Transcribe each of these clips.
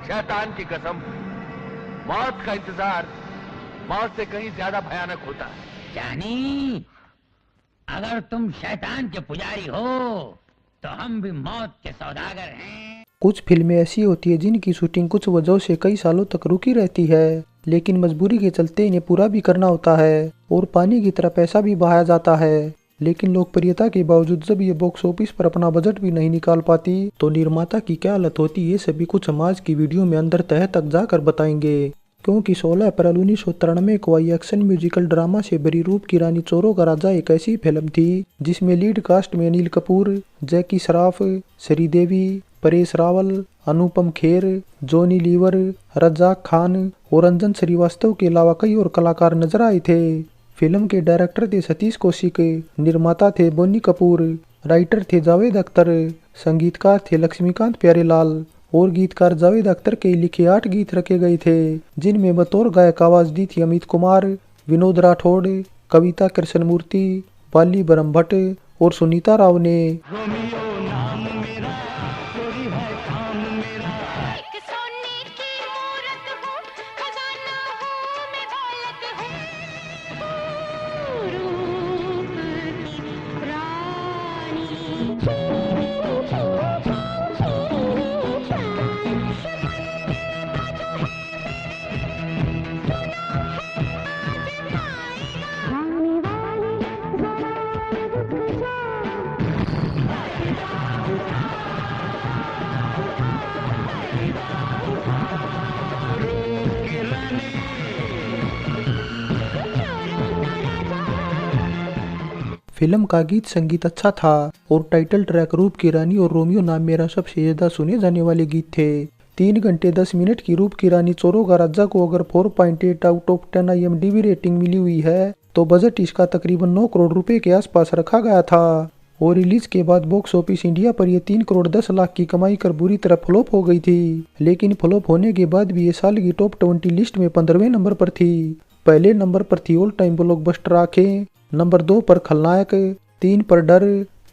शैतान की कसम, मौत का इंतजार मौत से कहीं ज्यादा भयानक होता है। जानी, अगर तुम शैतान के पुजारी हो तो हम भी मौत के सौदागर हैं। कुछ फिल्में ऐसी होती है जिनकी शूटिंग कुछ वजहों से कई सालों तक रुकी रहती है, लेकिन मजबूरी के चलते इन्हें पूरा भी करना होता है और पानी की तरह पैसा भी बहाया जाता है। लेकिन लोकप्रियता के बावजूद जब ये बॉक्स ऑफिस पर अपना बजट भी नहीं निकाल पाती तो निर्माता की क्या हालत होती है, ये सभी कुछ हम आज की वीडियो में अंदर तह तक जाकर बताएंगे। क्योंकि 16 अप्रैल 1993 को आई एक्शन म्यूजिकल ड्रामा से भरी रूप की रानी चोरों का राजा एक ऐसी फिल्म थी जिसमें लीड कास्ट में अनिल कपूर, जैकी श्रॉफ, श्रीदेवी, परेश रावल, अनुपम खेर, जॉनी लीवर, रज्जाक खान और अंजन श्रीवास्तव के अलावा कई और कलाकार नजर आए थे। फिल्म के डायरेक्टर थे सतीश कौशिक, निर्माता थे बोनी कपूर, राइटर थे जावेद अख्तर, संगीतकार थे लक्ष्मीकांत प्यारेलाल और गीतकार जावेद अख्तर के लिखे 8 गीत रखे गए थे, जिनमें बतौर गायक आवाज दी थी अमित कुमार, विनोद राठौड़, कविता कृष्णमूर्ति, बाली ब्रह्म भट्ट और सुनीता राव ने। फिल्म का गीत संगीत अच्छा था और टाइटल ट्रैक रूप की रानी और रोमियो नाम मेरा सबसे ज्यादा सुने जाने वाले गीत थे। 3 घंटे 10 मिनट की रूप की रानी चोरों का राजा को अगर 4.8 आउट ऑफ 10 IMDb रेटिंग मिली हुई है तो बजट इसका तकरीबन 9 करोड़ रुपए के आसपास रखा गया था और रिलीज के बाद बॉक्स ऑफिस इंडिया पर यह 3 करोड़ 10 लाख की कमाई कर बुरी तरह फ्लॉप हो गई थी। लेकिन फ्लॉप होने के बाद भी ये साल की टॉप 20 लिस्ट में 15वें नंबर पर थी। पहले नंबर पर थी ऑल टाइम ब्लॉकबस्टर आंखें, नंबर 2 पर खलनायक, 3 पर डर,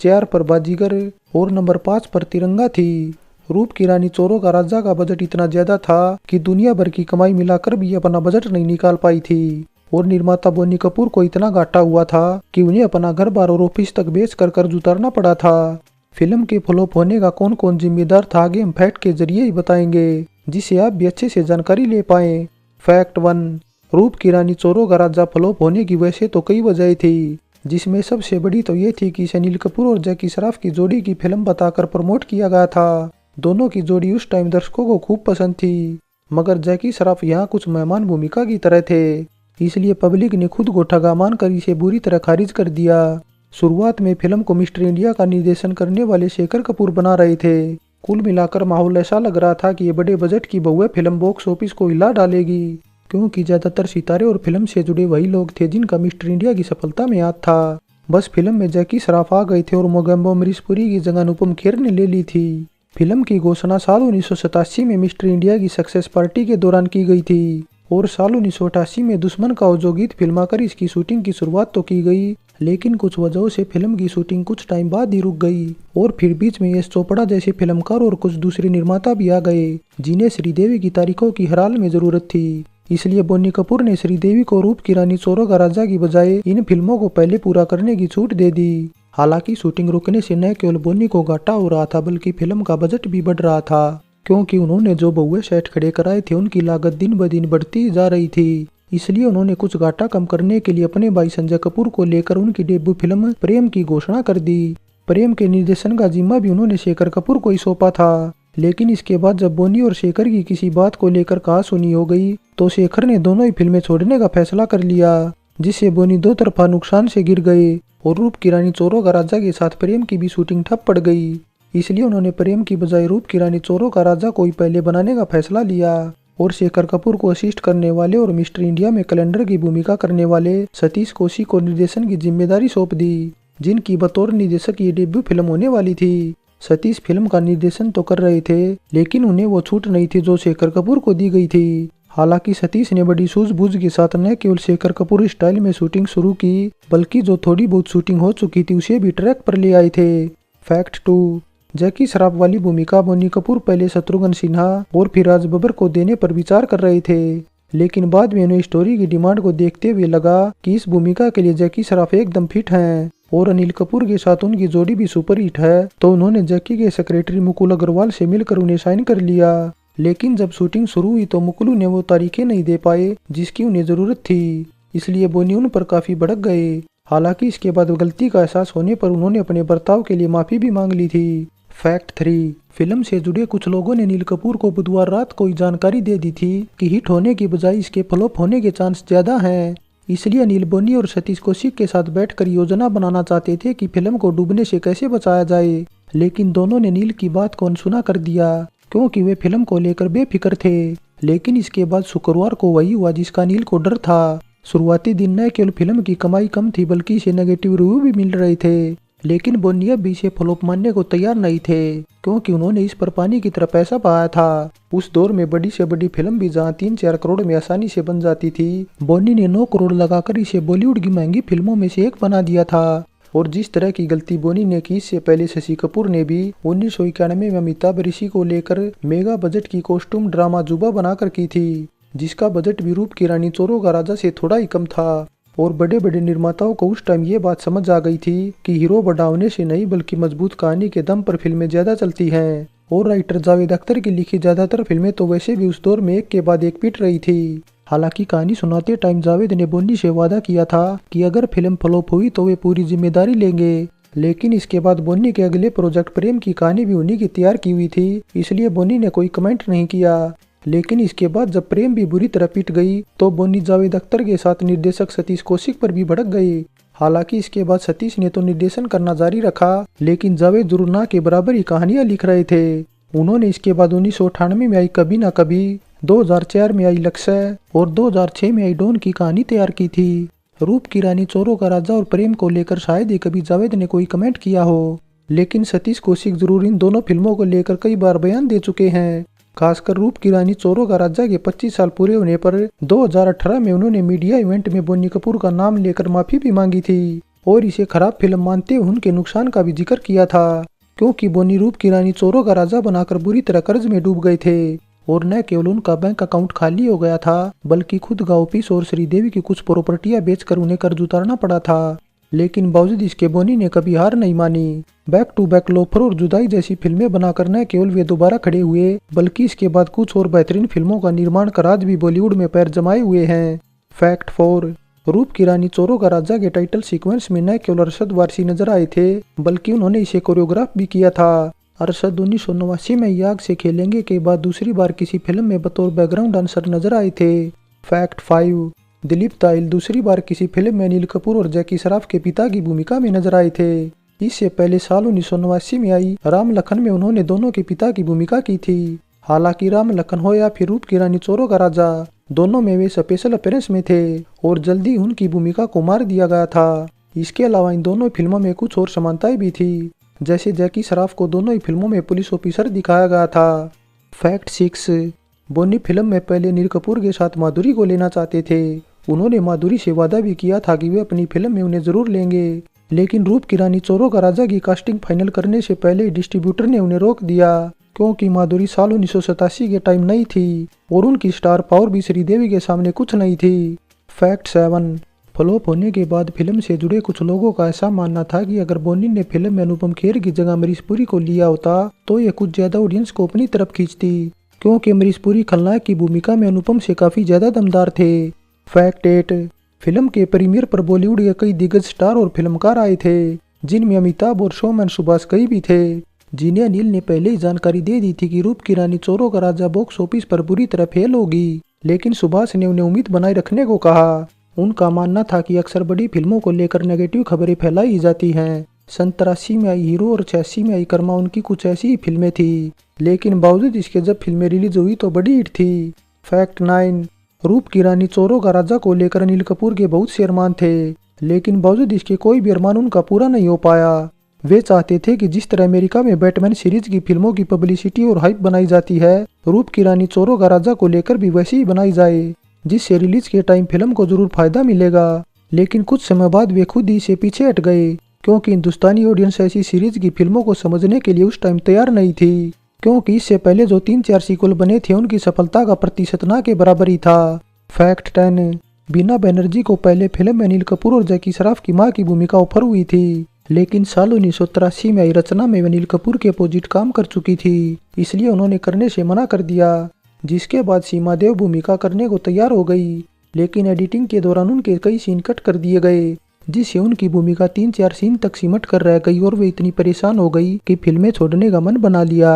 4 पर बाजीगर और नंबर 5 पर तिरंगा थी। रूप की रानी चोरों का राजा का बजट इतना ज्यादा था कि दुनिया भर की कमाई मिलाकर भी अपना बजट नहीं निकाल पाई थी और निर्माता बोनी कपूर को इतना घाटा हुआ था कि उन्हें अपना घर बार और ऑफिस तक बेच कर कर्ज उतारना पड़ा था। फिल्म के फ्लॉप होने का कौन कौन जिम्मेदार था आगे हम फैक्ट के जरिए ही बताएंगे, जिससे आप भी अच्छे से जानकारी ले पाए। फैक्ट 1, रूप की रानी चोरों का राजा फ्लॉप होने की वजह तो कई वजह थी, जिसमें सबसे बड़ी तो ये थी कि इसे अनिल कपूर और जैकी श्रॉफ की जोड़ी की फिल्म बताकर प्रमोट किया गया था। दोनों की जोड़ी उस टाइम दर्शकों को खूब पसंद थी, मगर जैकी श्रॉफ यहाँ कुछ मेहमान भूमिका की तरह थे, इसलिए पब्लिक ने खुद को ठगा मानकर इसे बुरी तरह खारिज कर दिया। शुरुआत में फिल्म को मिस्टर इंडिया का निर्देशन करने वाले शेखर कपूर बना रहे थे। कुल मिलाकर माहौल ऐसा लग रहा था कि ये बड़े बजट की बहुए फिल्म बॉक्स ऑफिस को हिला डालेगी, क्योंकि ज्यादातर सितारे और फिल्म से जुड़े वही लोग थे जिनका मिस्टर इंडिया की सफलता में हाथ था। बस फिल्म में जैकी श्रॉफ आ गए थे और मोगेम्बो अमरीशपुरी की जगह अनुपम खेर ने ले ली थी। फिल्म की घोषणा साल 1987 में मिस्टर इंडिया की सक्सेस पार्टी के दौरान की गई थी और साल 1988 में दुश्मन का जो गीत फिल्माकर इसकी शूटिंग की शुरुआत तो की गई, लेकिन कुछ वजहों से फिल्म की शूटिंग कुछ टाइम बाद ही रुक गई और फिर बीच में यश चोपड़ा जैसे फिल्मकार और कुछ दूसरे निर्माता भी आ गए जिन्हें श्रीदेवी की तारीखों की हर हाल में जरूरत थी। इसलिए बोनी कपूर ने श्रीदेवी को रूप की रानी चोरों का राजा की बजाय इन फिल्मों को पहले पूरा करने की छूट दे दी। हालांकि शूटिंग रुकने से न केवल बोनी को घाटा हो रहा था बल्कि फिल्म का बजट भी बढ़ रहा था, क्योंकि उन्होंने जो बहुए सेट खड़े कराए थे उनकी लागत दिन ब दिन बढ़ती जा रही थी। इसलिए उन्होंने कुछ घाटा कम करने के लिए अपने भाई संजय कपूर को लेकर उनकी डेब्यू फिल्म प्रेम की घोषणा कर दी। प्रेम के निर्देशन का जिम्मा भी उन्होंने शेखर कपूर को ही सौंपा था, लेकिन इसके बाद जब बोनी और शेखर की किसी बात को लेकर कहासुनी हो गई तो शेखर ने दोनों ही फिल्में छोड़ने का फैसला कर लिया, जिससे बोनी दो तरफा नुकसान से गिर गए और रूप की रानी चोरों का राजा के साथ प्रेम की भी शूटिंग ठप पड़ गई। इसलिए उन्होंने प्रेम की बजाय रूप की रानी चोरों का राजा को ही पहले बनाने का फैसला लिया और शेखर कपूर को असिस्ट करने वाले और मिस्टर इंडिया में कैलेंडर की भूमिका करने वाले सतीश कौशिक को निर्देशन की जिम्मेदारी सौंप दी, जिनकी बतौर निर्देशक ये डेब्यू फिल्म होने वाली थी। सतीश फिल्म का निर्देशन तो कर रहे थे, लेकिन उन्हें वो छूट नहीं थी जो शेखर कपूर को दी गई थी। हालांकि सतीश ने बड़ी सूझबूझ के साथ न केवल शेखर कपूर स्टाइल में शूटिंग शुरू की, बल्कि जो थोड़ी बहुत शूटिंग हो चुकी थी उसे भी ट्रैक पर ले आए थे। फैक्ट 2, जैकी श्रॉफ वाली भूमिका बोनी कपूर पहले शत्रुघ्न सिन्हा और फिर राज बब्बर को देने पर विचार कर रहे थे, लेकिन बाद में उन्हें स्टोरी की डिमांड को देखते हुए लगा कि इस भूमिका के लिए जैकी श्रॉफ एकदम फिट हैं और अनिल कपूर के साथ उनकी जोड़ी भी सुपर हिट है, तो उन्होंने जैकी के सेक्रेटरी मुकुल अग्रवाल से मिलकर उन्हें साइन कर लिया। लेकिन जब शूटिंग शुरू हुई तो मुकुल ने वो तारीखें नहीं दे पाए जिसकी उन्हें जरूरत थी, इसलिए बोनी उन पर काफी भड़क गए। हालांकि इसके बाद गलती का एहसास होने पर उन्होंने अपने बर्ताव के लिए माफी भी मांग ली थी। फैक्ट 3, फिल्म से जुड़े कुछ लोगों ने अनिल कपूर को बुधवार रात को जानकारी दे दी थी कि हिट होने की बजाय इसके फ्लॉप होने के चांस ज्यादा हैं। इसलिए अनिल बोनी और सतीश कौशिक के साथ बैठकर योजना बनाना चाहते थे कि फिल्म को डूबने से कैसे बचाया जाए, लेकिन दोनों ने अनिल की बात को अनसुना कर दिया क्योंकि वे फिल्म को लेकर बेफिक्र थे। लेकिन इसके बाद शुक्रवार को वही हुआ जिसका अनिल को डर था। शुरुआती दिन न केवल फिल्म की कमाई कम थी बल्कि इसे नेगेटिव रिव्यू भी मिल रहे थे, लेकिन बोनी अब भी इसे फ्लॉप मानने को तैयार नहीं थे क्योंकि उन्होंने इस पर पानी की तरह पैसा पाया था। उस दौर में बड़ी से बड़ी फिल्म भी जहां 3-4 करोड़ में आसानी से बन जाती थी, बोनी ने 9 करोड़ लगाकर इसे बॉलीवुड की महंगी फिल्मों में से एक बना दिया था। और जिस तरह की गलती बोनी ने की, इससे पहले शशि कपूर ने भी 1991 में अमिताभ ऋषि को लेकर मेगा बजट की कॉस्ट्यूम ड्रामा जुबा बनाकर की थी, जिसका बजट भी रूप की रानी चोरों का राजा से थोड़ा ही कम था। और बड़े बड़े निर्माताओं को उस टाइम ये बात समझ आ गई थी कि हीरो बड़ा होने से नहीं बल्कि मजबूत कहानी के दम पर फिल्में ज्यादा चलती हैं। और राइटर जावेद अख्तर की लिखी ज्यादातर फिल्में तो वैसे भी उस दौर में एक के बाद एक पिट रही थी। हालांकि कहानी सुनाते टाइम जावेद ने बोनी से वादा किया था कि अगर फिल्म फ्लॉप हुई तो वे पूरी जिम्मेदारी लेंगे, लेकिन इसके बाद बोनी के अगले प्रोजेक्ट प्रेम की कहानी भी उन्हीं की तैयार की हुई थी, इसलिए बोनी ने कोई कमेंट नहीं किया। लेकिन इसके बाद जब प्रेम भी बुरी तरह पिट गई तो बोनी जावेद अख्तर के साथ निर्देशक सतीश कौशिक पर भी भड़क गई। हालांकि इसके बाद सतीश ने तो निर्देशन करना जारी रखा, लेकिन जावेद जरूर ना के बराबर ही कहानियां लिख रहे थे। उन्होंने इसके बाद 1998 में आई कभी ना कभी, 2004 में आई लक्ष्य और 2006 में आई डॉन की कहानी तैयार की थी। रूप की रानी, चोरों का राजा और प्रेम को लेकर शायद ही कभी जावेद ने कोई कमेंट किया हो, लेकिन सतीश कौशिक जरूर इन दोनों फिल्मों को लेकर कई बार बयान दे चुके हैं। खासकर रूप की रानी, चोरों का राजा के 25 साल पूरे होने पर 2018 में उन्होंने मीडिया इवेंट में बोनी कपूर का नाम लेकर माफी भी मांगी थी और इसे खराब फिल्म मानते हुए उनके नुकसान का भी जिक्र किया था, क्योंकि बोनी रूप की रानी, चोरों का राजा बनाकर बुरी तरह कर्ज में डूब गए थे और न केवल उनका बैंक अकाउंट खाली हो गया था बल्कि खुद का ऑफिस और श्रीदेवी की कुछ प्रॉपर्टियां बेचकर उन्हें कर्ज उतारना पड़ा था। लेकिन बावजूद इसके बोनी ने कभी हार नहीं मानी। बैक टू बैक लोफर और जुदाई जैसी फिल्में बनाकर न केवल वे दोबारा खड़े हुए बल्कि इसके बाद कुछ और बेहतरीन फिल्मों का निर्माण कर आज भी बॉलीवुड में पैर जमाए हुए हैं। फैक्ट 4, रूप की रानी, चोरों का राजा के टाइटल सीक्वेंस में न केवल अरशद वारसी नजर आए थे बल्कि उन्होंने इसे कोरियोग्राफ भी किया था। अरशद 1989 में याग से खेलेंगे के बाद दूसरी बार किसी फिल्म में बतौर बैकग्राउंड डांसर नजर आए थे। फैक्ट 5, दिलीप ताइल दूसरी बार किसी फिल्म में अनिल कपूर और जैकी श्रॉफ के पिता की भूमिका में नजर आए थे। इससे पहले साल 1989 में आई राम लखन में उन्होंने दोनों के पिता की भूमिका की थी। हालांकि राम लखन हो या फिर रूप की रानी, चोरों का राजा, दोनों में वे स्पेशल अपीयरेंस में थे और जल्दी उनकी भूमिका को मार दिया गया था। इसके अलावा इन दोनों फिल्मों में कुछ और समानताएं भी थी, जैसे जैकी श्रॉफ को दोनों ही फिल्मों में पुलिस ऑफिसर दिखाया गया था। फैक्ट 6, बोनी फिल्म में पहले अनिल कपूर के साथ माधुरी को लेना चाहते थे। उन्होंने माधुरी से वादा भी किया था कि वे अपनी फिल्म में उन्हें जरूर लेंगे, लेकिन रूप की रानी, चोरों का राजा की कास्टिंग फाइनल करने से पहले डिस्ट्रीब्यूटर ने उन्हें रोक दिया क्योंकि माधुरी साल 1987 के टाइम नहीं थी और उनकी स्टार पावर भी श्रीदेवी के सामने कुछ नहीं थी। फैक्ट 7, फ्लॉप होने के बाद फिल्म से जुड़े कुछ लोगों का ऐसा मानना था कि अगर बोनी ने फिल्म में अनुपम खेर की जगह अमरीश पुरी को लिया होता तो ये कुछ ज्यादा ऑडियंस को अपनी तरफ खींचती, क्योंकि अमरीश पुरी खलनायक की भूमिका में अनुपम से काफी ज्यादा दमदार थे। फैक्ट 8, फिल्म के प्रीमियर पर बॉलीवुड के कई दिग्गज स्टार और फिल्मकार आए थे, जिनमें अमिताभ और शोमैन सुभाष कई भी थे, जिन्हें अनिल ने पहले ही जानकारी दे दी थी कि रूप की रानी, चोरों का राजा बॉक्स ऑफिस पर बुरी तरह फेल होगी, लेकिन सुभाष ने उन्हें उम्मीद बनाए रखने को कहा। उनका मानना था कि अक्सर बड़ी फिल्मों को लेकर नेगेटिव खबरें फैलाई जाती हैं। 87 में आई हीरो और 86 में आई कर्मा उनकी कुछ ऐसी ही फिल्में थी, लेकिन बावजूद इसके जब फिल्में रिलीज हुई तो बड़ी हिट थी। फैक्ट 9, रूप की रानी, चोरों का राजा को लेकर अनिल कपूर के बहुत से अरमान थे, लेकिन बावजूद इसके कोई भी अरमान उनका पूरा नहीं हो पाया। वे चाहते थे कि जिस तरह अमेरिका में बैटमैन सीरीज की फिल्मों की पब्लिसिटी और हाइप बनाई जाती है, रूप की रानी चोरों का राजा को लेकर भी वैसी ही बनाई जाए, जिससे रिलीज के टाइम फिल्म को जरूर फायदा मिलेगा। लेकिन कुछ समय बाद वे खुद ही से पीछे हट गए, क्योंकि हिंदुस्तानी ऑडियंस ऐसी सीरीज की फिल्मों को समझने के लिए उस टाइम तैयार नहीं थी, क्योंकि इससे पहले जो 3-4 सीक्वल बने थे उनकी सफलता का प्रतिशत ना के बराबर ही था। फैक्ट 10, बीना बनर्जी को पहले फिल्म में अनिल कपूर और जैकी श्रॉफ की मां की भूमिका ऑफर हुई थी, लेकिन साल 1983 में आई रचना में अनिल कपूर के अपोजिट काम कर चुकी थी, इसलिए उन्होंने करने से मना कर दिया। जिसके बाद सीमा देव भूमिका करने को तैयार हो गई, लेकिन एडिटिंग के दौरान उनके कई सीन कट कर दिए गए, जिससे उनकी भूमिका 3-4 सीन तक सिमट कर रह गई और वे इतनी परेशान हो गई कि फिल्में छोड़ने का मन बना लिया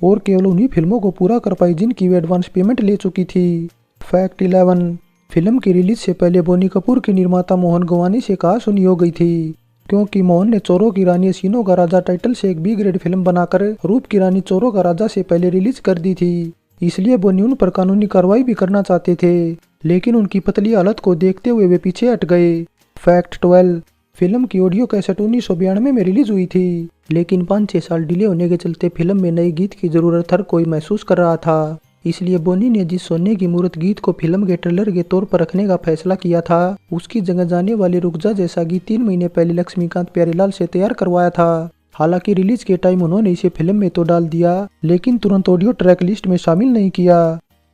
और केवल उन्हीं फिल्मों को पूरा कर पाई जिनकी वे एडवांस पेमेंट ले चुकी थी। फैक्ट 11, फिल्म की रिलीज से पहले बोनी कपूर के निर्माता मोहन गवानी से कहा सुनी हो गई थी, क्योंकि मोहन ने चोरों की रानी हसीनों का राजा टाइटल से एक बी ग्रेड फिल्म बनाकर रूप की रानी चोरों का राजा से पहले रिलीज कर दी थी, इसलिए बोनी उन पर कानूनी कार्रवाई भी करना चाहते थे, लेकिन उनकी पतली हालत को देखते हुए वे पीछे हट गए। फैक्ट 12, फिल्म की ऑडियो कैसेट 1992 में रिलीज हुई थी, लेकिन 5-6 साल डिले होने के चलते फिल्म में नए गीत की जरूरत हर कोई महसूस कर रहा था, इसलिए बोनी ने जिस सोने की मूर्त गीत को फिल्म के ट्रेलर के तौर पर रखने का फैसला किया था, उसकी जगह जाने वाले रुक जा जैसा गीत 3 महीने पहले लक्ष्मीकांत प्यारेलाल से तैयार करवाया था। हालांकि रिलीज के टाइम उन्होंने इसे फिल्म में तो डाल दिया, लेकिन तुरंत ऑडियो ट्रैक लिस्ट में शामिल नहीं किया।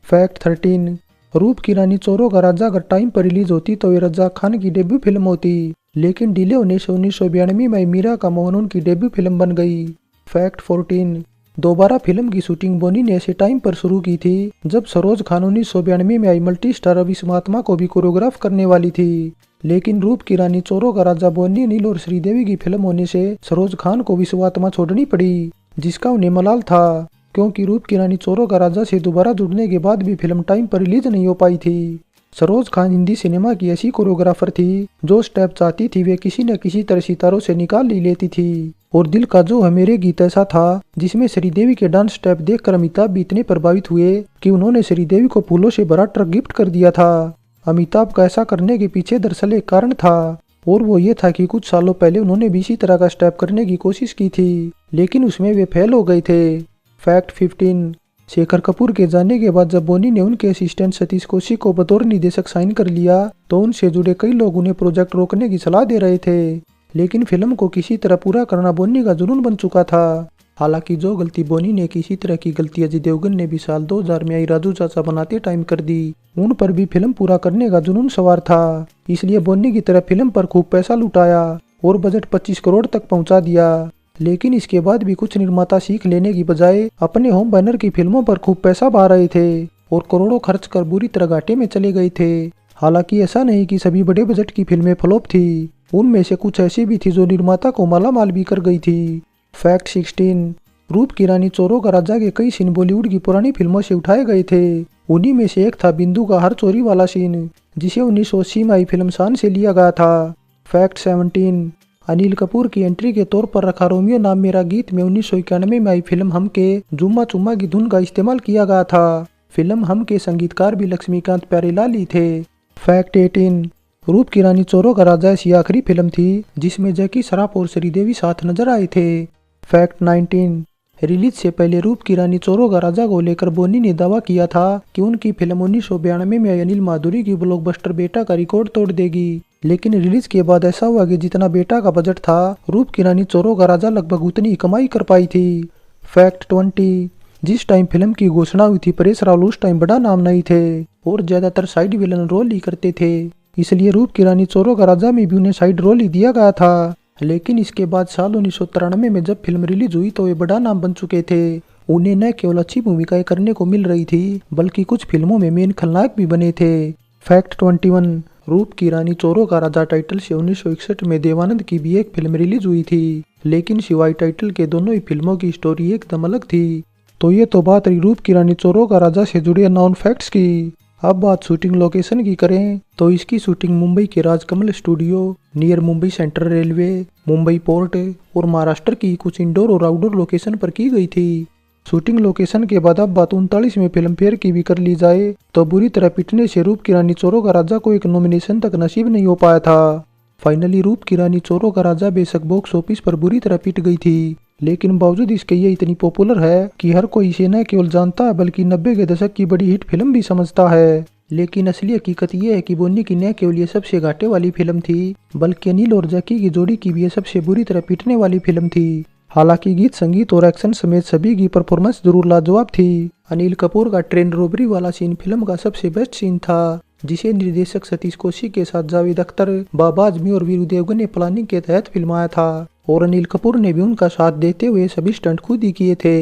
फैक्ट 13, रूप की रानी चोरों का राजा अगर टाइम पर रिलीज होती तो ये रज्जाक खान की डेब्यू फिल्म होती, लेकिन डिले होने से 1992 में मीरा का मोहन उनकी डेब्यू फिल्म बन गई। फैक्ट 14, दोबारा फिल्म की शूटिंग बोनी ने ऐसे टाइम पर शुरू की थी जब सरोज खान 1992 में आई मल्टी स्टार अविस्मात्मा को भी कोरियोग्राफ करने वाली थी, लेकिन रूप की रानी चोरों का राजा बोनी, नील और श्रीदेवी की फिल्म होने से सरोज खान को विश्वात्मा छोड़नी पड़ी, जिसका उन्हें मलाल था, क्योंकि रूप की रानी चोरों का राजा से दोबारा जुड़ने के बाद भी फिल्म टाइम पर रिलीज नहीं हो पाई थी। सरोज खान हिंदी सिनेमा की ऐसी कोरियोग्राफर थी जो स्टेप चाहती थी वे किसी न किसी तरह सितारों से निकाल ही लेती थी, और दिल का जो है मेरे गीत ऐसा था जिसमें श्रीदेवी के डांस स्टेप देखकर अमिताभ भी इतने प्रभावित हुए कि उन्होंने श्रीदेवी को फूलों से भरा ट्रक गिफ्ट कर दिया था। अमिताभ का ऐसा करने के पीछे दरअसल एक कारण था, और वो ये था कि कुछ सालों पहले उन्होंने भी इसी तरह का स्टेप करने की कोशिश की थी, लेकिन उसमें वे फेल हो गए थे। फैक्ट 15, शेखर कपूर के जाने के बाद जब बोनी ने उनके असिस्टेंट सतीश कौशिक को बतौर निर्देशक साइन कर लिया तो उनसे जुड़े कई लोग उन्हें प्रोजेक्ट रोकने की सलाह दे रहे थे, लेकिन फिल्म को किसी तरह पूरा करना बोनी का जुनून बन चुका था। हालांकि जो गलती बोनी ने किसी तरह की गलती अजय देवगन ने भी साल 2000 में आई राजू चाचा बनाते टाइम कर दी, उन पर भी फिल्म पूरा करने का जुनून सवार था, इसलिए बोनी की तरह फिल्म पर खूब पैसा लुटाया और बजट 25 करोड़ तक पहुंचा दिया। लेकिन इसके बाद भी कुछ निर्माता सीख लेने की बजाय अपने होम बैनर की फिल्मों पर खूब पैसा बहा रहे थे और करोड़ों खर्च कर बुरी तरह घाटे में चले गए थे। हालांकि ऐसा नहीं कि सभी बड़े बजट की फिल्में फ्लॉप थी, उनमें से कुछ ऐसी भी थी जो निर्माता को मालामाल भी कर गई थी। फैक्ट 16, रूप की रानी चोरों का राजा के कई सीन बॉलीवुड की पुरानी फिल्मों से उठाए गए थे। उन्हीं में से एक था बिंदु का हर चोरी वाला सीन, जिसे 1980 में आई फिल्म शान से लिया गया था। फैक्ट 17, अनिल कपूर की एंट्री के तौर पर रखा रोमियो नाम मेरा गीत में 1991 में आई फिल्म हम के जुम्मा चुम्मा की धुन का इस्तेमाल किया गया था। फिल्म हम के संगीतकार भी लक्ष्मीकांत प्यारेलाल ही थे। फैक्ट 18, रूप की रानी चोरों का राजा ऐसी आखिरी फिल्म थी जिसमें जैकी श्रॉफ और श्रीदेवी साथ नजर आए थे। फैक्ट 19, रिलीज से पहले रूप की रानी चोरों का राजा को लेकर बोनी ने दावा किया था कि उनकी फिल्म 1992 में अनिल माधुरी की ब्लॉकबस्टर बेटा का रिकॉर्ड तोड़ देगी, लेकिन रिलीज के बाद ऐसा हुआ कि जितना बेटा का बजट था रूप की रानी चोरों का राजा लगभग उतनी कमाई कर पाई थी। फैक्ट 20, जिस टाइम फिल्म की घोषणा हुई थी परेश रावल उस टाइम बड़ा नाम नहीं थे और ज्यादातर साइड विलन रोल ही करते थे, इसलिए रूप की रानी चोरों का राजा में भी उन्हें साइड रोल ही दिया गया था। लेकिन इसके बाद साल 1993 में जब फिल्म रिलीज हुई तो वे बड़ा नाम बन चुके थे। उन्हें न केवल अच्छी भूमिकाएं करने को मिल रही थी बल्कि कुछ फिल्मों में मेन खलनायक भी बने थे। फैक्ट 21, रूप की रानी चोरों का राजा टाइटल से 1961 में देवानंद की भी एक फिल्म रिलीज हुई थी, लेकिन सिवाय टाइटल के दोनों ही फिल्मों की स्टोरी एकदम अलग थी। तो ये तो बात रही रूप की रानी चोरों का राजा से जुड़े नॉन फैक्ट्स की। अब बात शूटिंग लोकेशन की करें तो इसकी शूटिंग मुंबई के Rajkamal studio near Mumbai central railway, Mumbai port और महाराष्ट्र की कुछ इंडोर और आउटडोर लोकेशन पर की गई थी। शूटिंग लोकेशन के बाद अब बात 39 में फिल्म फेयर की भी कर ली जाए तो बुरी तरह पिटने से रूप की रानी चोरों का राजा को एक नॉमिनेशन तक नसीब नहीं हो पाया था। फाइनली रूप की रानी चोरों का राजा बेशक बॉक्स ऑफिस पर बुरी तरह पिट गई थी, लेकिन बावजूद इसके ये इतनी पॉपुलर है कि हर कोई इसे न केवल जानता है बल्कि 90 के दशक की बड़ी हिट फिल्म भी समझता है। लेकिन असली हकीकत ये है कि बोनी की न केवल ये सबसे घाटे वाली फिल्म थी, बल्कि अनिल और जैकी की जोड़ी की भी ये सबसे बुरी तरह पिटने वाली फिल्म थी। हालांकि गीत संगीत और एक्शन समेत सभी की परफॉर्मेंस जरूर लाजवाब थी। अनिल कपूर का ट्रेन रॉबरी वाला सीन फिल्म का सबसे बेस्ट सीन था, जिसे निर्देशक सतीश कौशिक के साथ जावेद अख्तर, बाबा आजमी और वीरू देवगन ने प्लानिंग के तहत फिल्माया था और अनिल कपूर ने भी उनका साथ देते हुए सभी स्टंट खुद ही किए थे।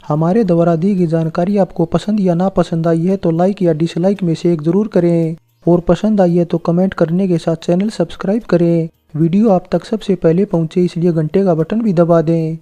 हमारे द्वारा दी गई जानकारी आपको पसंद या ना पसंद आई है तो लाइक या डिसलाइक में से एक जरूर करें, और पसंद आई है तो कमेंट करने के साथ चैनल सब्सक्राइब करें। वीडियो आप तक सबसे पहले पहुंचे इसलिए घंटे का बटन भी दबा दें।